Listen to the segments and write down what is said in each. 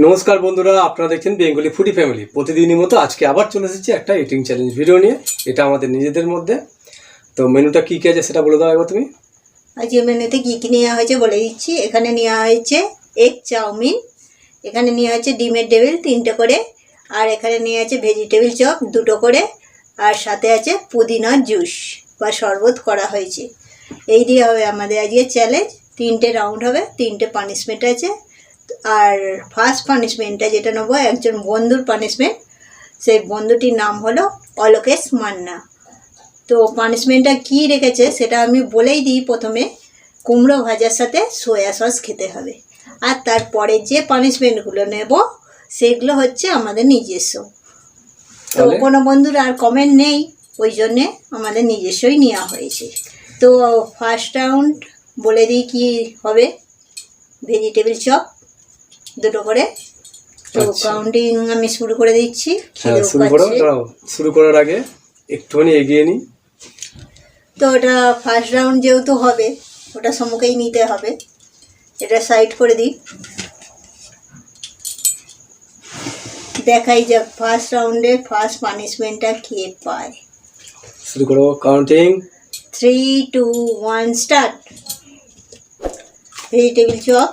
নমস্কার বন্ধুরা, আপনারা দেখছেন বেঙ্গলি ফুডি ফ্যামিলি। প্রতিদিনই মতো আজকে আবার চলে এসেছি একটা ইটিং চ্যালেঞ্জ ভিডিও নিয়ে। এটা আমাদের নিজেদের মধ্যে। তো মেনুটা কী কী আছে সেটা বলে দাও একবার তুমি। আজকে মেনুতে কী কী নেওয়া হয়েছে বলে দিচ্ছি। এখানে নেওয়া হয়েছে এগ চাউমিন, এখানে নেওয়া হয়েছে ডিমের টেবিল 3টে করে, আর এখানে নেওয়া আছে ভেজিটেবিল চপ 2টো করে, আর সাথে আছে পুদিনার জুস বা শরবত করা হয়েছে। এই দিয়ে হবে আমাদের আজকে চ্যালেঞ্জ। 3টে রাউন্ড হবে, 3টে পানিশমেন্ট আছে। আর ফার্স্ট পানিশমেন্টটা যেটা নেবো একজন বন্ধুর পানিশমেন্ট। সেই বন্ধুটির নাম হলো অলোকেশ মান্না। তো পানিশমেন্টটা কী রেখেছে সেটা আমি বলেই দিই। প্রথমে কুমড়ো ভাজার সাথে সয়া সস খেতে হবে, আর তারপরে যে পানিশমেন্টগুলো নেব সেগুলো হচ্ছে আমাদের নিজস্ব। তো কোনো বন্ধুর আর কমেন্ট নেই, ওই জন্যে আমাদের নিজস্বই নেওয়া হয়েছে। তো ফার্স্ট রাউন্ড বলে দিই কী হবে। ভেজিটেবিল চপ 2টো করে। তো কাউন্টিং আমি শুরু করে দিচ্ছি। শুরু করার আগে একটুখানি এগিয়ে নিই। তো ওটা ফার্স্ট রাউন্ড যেহেতু হবে, ওটা সম্মুখেই নিতে হবে। এটা সাইড করে দিই, দেখাই যাক ফার্স্ট রাউন্ডে ফার্স্ট পানিশমেন্টটা কে পায়। শুরু করো, কাউন্টিং 3, 2, 1 স্টার্ট। ভেজিটেবিল চপ,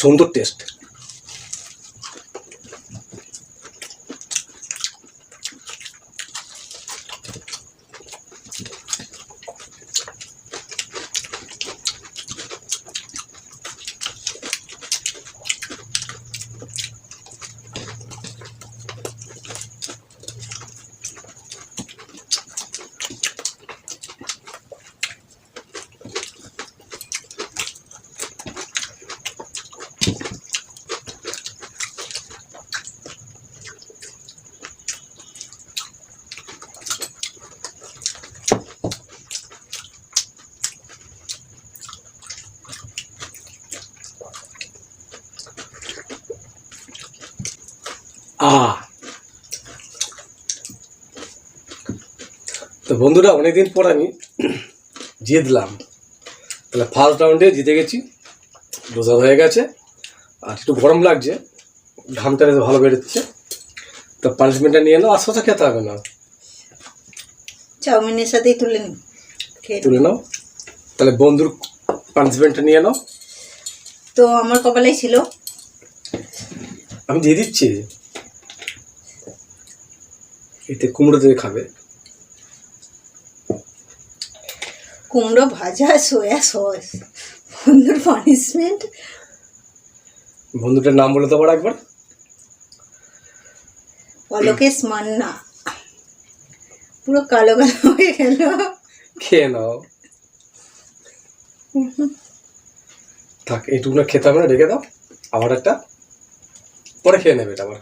সুন্দর টেস্ট। তো বন্ধুরা, অনেকদিন পর আমি জিতলাম। তাহলে ফার্স্ট রাউন্ডে জিতে গেছি, রোজা হয়ে গেছে, আর একটু গরম লাগছে, ঘামটা ভালো বেরোচ্ছে। তো পানিশমেন্টটা নিয়ে নাও, আর শসা খেতে হবে না, চাউমিনের সাথেই তুলে নাও। তাহলে বন্ধুর পানিশমেন্টটা নিয়ে নাও। তো আমার কপালেই ছিল, আমি দিয়ে দিচ্ছি। এতে কুমড়ো দিয়ে খাবে, কুমড়ো ভাজা সয়া সস। বন্ধুর পানিশমেন্ট। বন্ধুটার নাম বলে দেবো একবার, অলোকেশ মান্না। পুরো কালো কালো হয়ে গেল। খেয়ে নাও। থাক, এইটুকু না খেতে হবে না, রেখে দাও। আবার একটা পরে খেয়ে নেবে এটা আবার।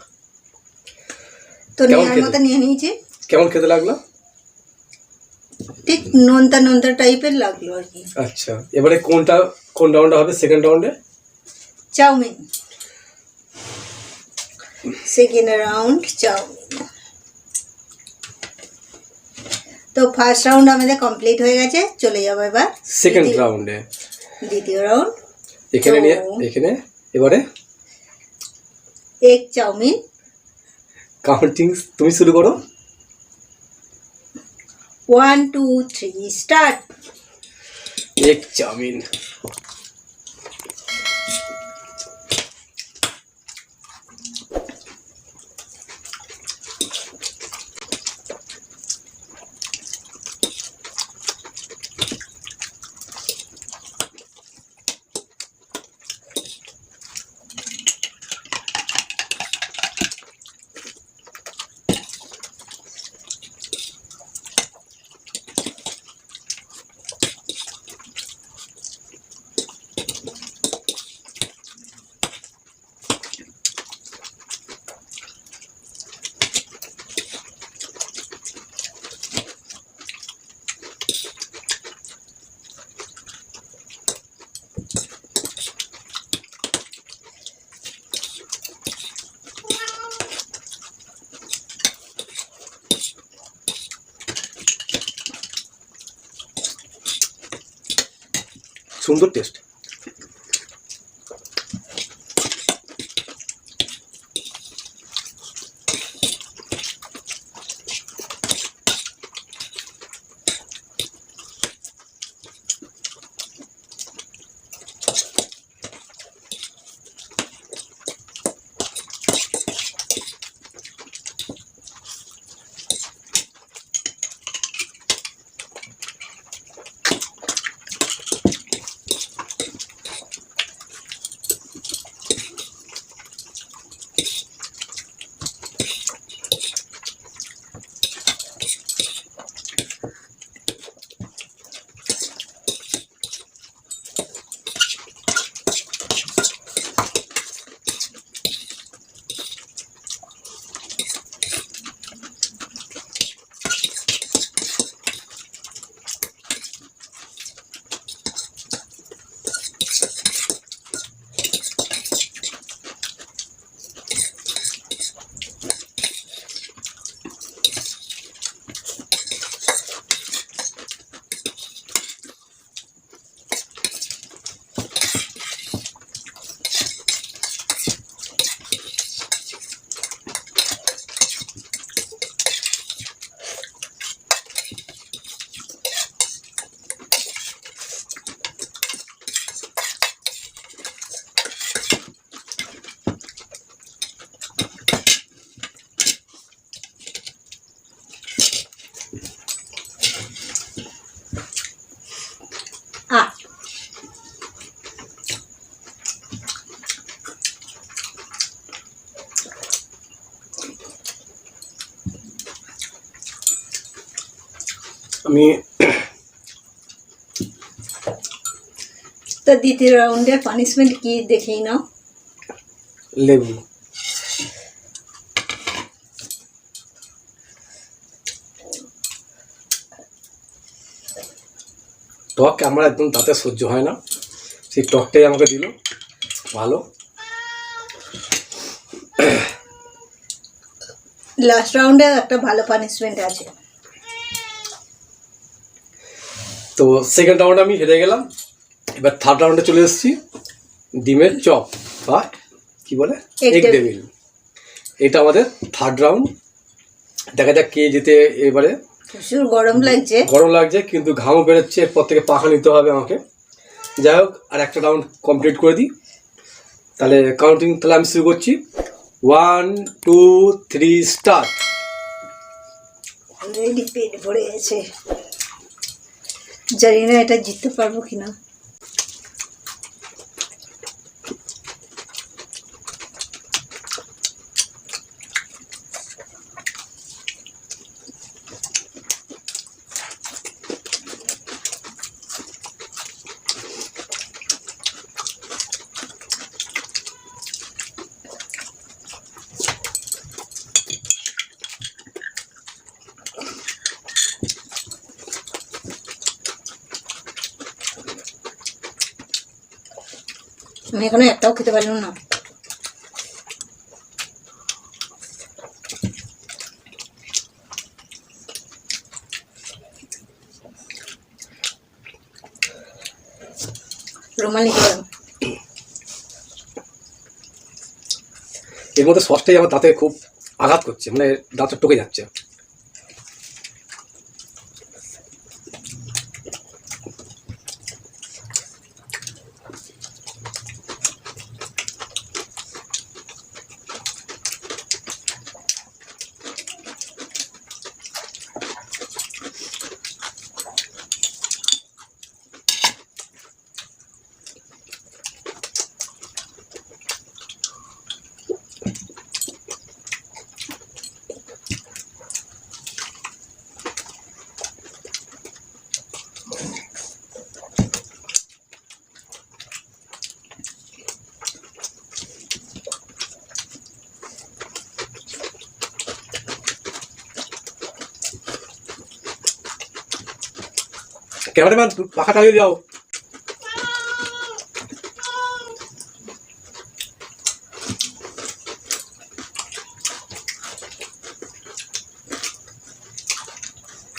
তো নেওয়ার মতো নিয়ে নিয়েছি। কেমন খেতে লাগলো? ঠিক নোনতা নোনতা টাইপের লাগলো আর কি। আচ্ছা, এবারে কোন রাউন্ডে হবে? সেকেন্ড রাউন্ডে চাউমিন। Second round chow mein. তো ফার্স্ট রাউন্ড আমাদের কমপ্লিট হয়ে গেছে, চলে যাবো এবার সেকেন্ড রাউন্ডে। দ্বিতীয় রাউন্ড এখানে এবারে এগ চাউমিন। কাউন্টিং তুমি শুরু করো। 1, 2, 3 স্টার্ট। Egg chow mein. সুন্দর টেস্ট। আমি তো দ্বিতীয় রাউন্ডের পানিশমেন্ট কি দেখেই নাও। লেবু, টক আমার একদম তাতে সহ্য হয় না, সেই টকটাই আমাকে দিল ভালো। লাস্ট রাউন্ডে একটা ভালো পানিশমেন্ট আছে। তো সেকেন্ড রাউন্ডে আমি হেরে গেলাম। এবার থার্ড রাউন্ডে চলে এসেছি, ডিমের চপ বা কি বলে এগ ডেভিল। এটা আমাদের থার্ড রাউন্ড। দেখা যাক কে জিতে এবারে। প্রচুর গরম লাগছে, গরম লাগছে কিন্তু ঘামও বেরোচ্ছে, এরপর থেকে পাখা নিতে হবে আমাকে। যাই হোক, আর একটা রাউন্ড কমপ্লিট করে দিই। তাহলে কাউন্টিং তাহলে আমি শুরু করছি। 1 2 3 স্টার্ট। অলরেডি পেট ভরে গেছে, জানি না এটা জিততে পারবো কিনা। আমি এখনো একটাও খেতে পারলাম না। রুমাল নিতে পারলাম। এর মধ্যে সসটাই আমার দাঁতে খুব আঘাত করছে, মানে দাঁতটা টকে যাচ্ছে। ক্যামেরাম্যান পাখা টাঙিয়ে যাও।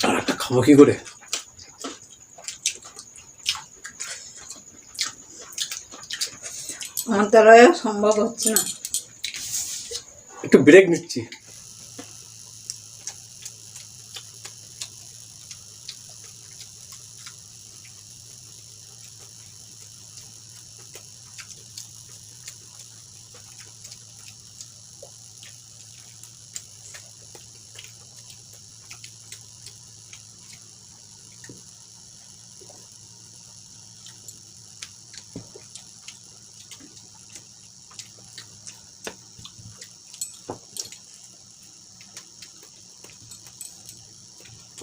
আর একটা খাবো কি করে? আমার দ্বারা সম্ভব হচ্ছে না। একটু ব্রেক নিচ্ছি।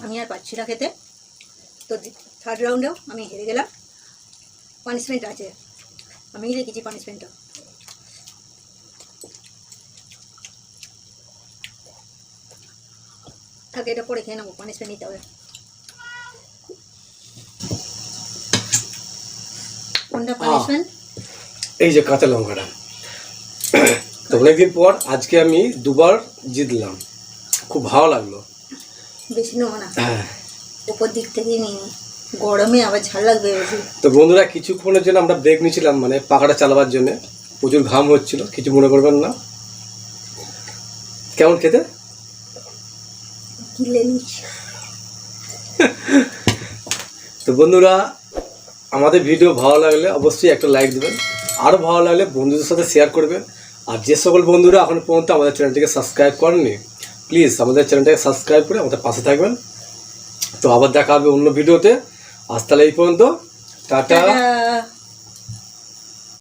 আমি আর পাচ্ছি না খেতে, তো থার্ড রাউন্ডেও আমি হেরে গেলাম। পানিশমেন্ট আছে, আমি রেখেছি পানিশমেন্টটা। থাকে এটা পরে খেয়ে নেবো, পানিশমেন্ট নিতে হবে। কোনটা পানিশমেন্ট? এই যে কাঁচা লঙ্কাটা। তো অনেকদিন পর আজকে আমি দুবার জিতলাম, খুব ভালো লাগলো। বেশি নেবো না, হ্যাঁ, উপর দিক থেকেই নিয়ে নিই, গরমে আবার ঝাল লাগবে বেশি। তো বন্ধুরা কিছুক্ষণের জন্য আমরা ব্রেক নিয়েছিলাম, মানে পাখাটা চালাবার জন্য। প্রচুর ঘাম হচ্ছিল, কিছু মনে করবেন না। কেমন খেতে? কিলে নিচ্ছি। তো বন্ধুরা আমাদের ভিডিও ভালো লাগলে অবশ্যই একটা লাইক দেবেন, আরও ভালো লাগলে বন্ধুদের সাথে শেয়ার করবেন। আর যে সকল বন্ধুরা এখন পর্যন্ত আমাদের চ্যানেলটিকে সাবস্ক্রাইব করেননি, প্লিজ আমাদের চ্যানেলটাকে সাবস্ক্রাইব করে আমাদের পাশে থাকবেন। তো আবার দেখা হবে অন্য ভিডিওতে। আজ তাহলে এই পর্যন্ত, টাটা।